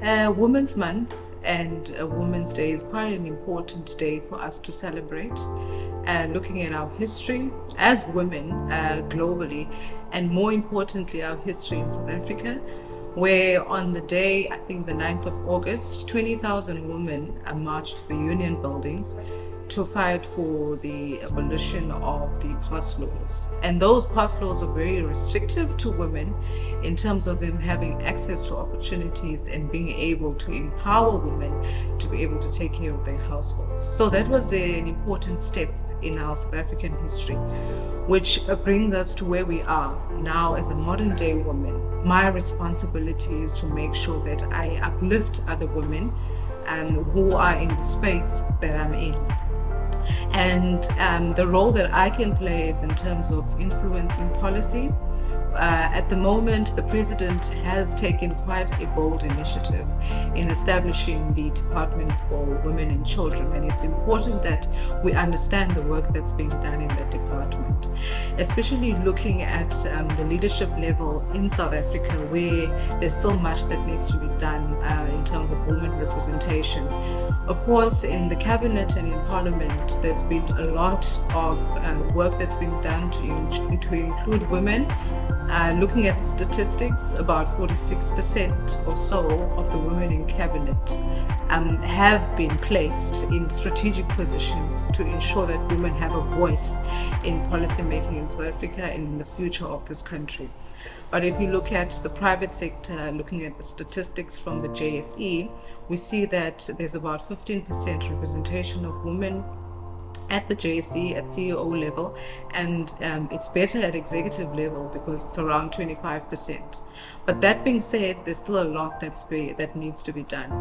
Women's Month and Women's Day is quite an important day for us to celebrate, looking at our history as women globally, and more importantly, our history in South Africa, where on the day, I think the 9th of August, 20,000 women marched to the Union buildings to fight for the abolition of the pass laws. And those pass laws were very restrictive to women in terms of them having access to opportunities and being able to empower women to be able to take care of their households. So that was an important step in our South African history, which brings us to where we are now as a modern day woman. My responsibility is to make sure that I uplift other women who are in the space that I'm in. And the role that I can play is in terms of influencing policy. At the moment, the president has taken quite a bold initiative in establishing the Department for Women and Children, and it's important that we understand the work that's being done in that department, especially looking at the leadership level in South Africa, where there's still much that needs to be done in terms of women representation. Of course, in the cabinet and in parliament, there's been a lot of work that's been done to include women. Looking at the statistics, about 46% or so of the women in cabinet have been placed in strategic positions to ensure that women have a voice in policy making in South Africa and in the future of this country. But if you look at the private sector, looking at the statistics from the JSE, we see that there's about 15% representation of women at the JSE at CEO level, and it's better at executive level because it's around 25%. But that being said, there's still a lot that needs to be done.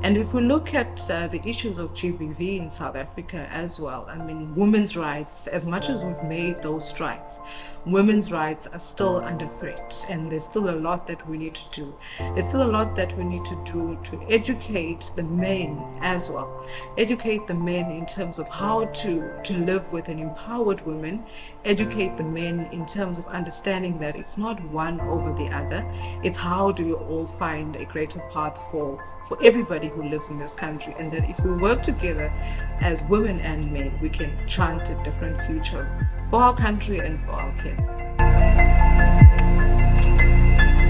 And if we look at the issues of GBV in South Africa as well, I mean, women's rights, as much as we've made those strides, women's rights are still under threat, and there's still a lot that we need to do. There's still a lot that we need to do to educate the men as well. Educate the men in terms of how to live with an empowered woman. Educate the men in terms of understanding that it's not one over the other. It's how do we all find a greater path for everybody who lives in this country, and that if we work together as women and men, we can chart a different future for our country and for our kids.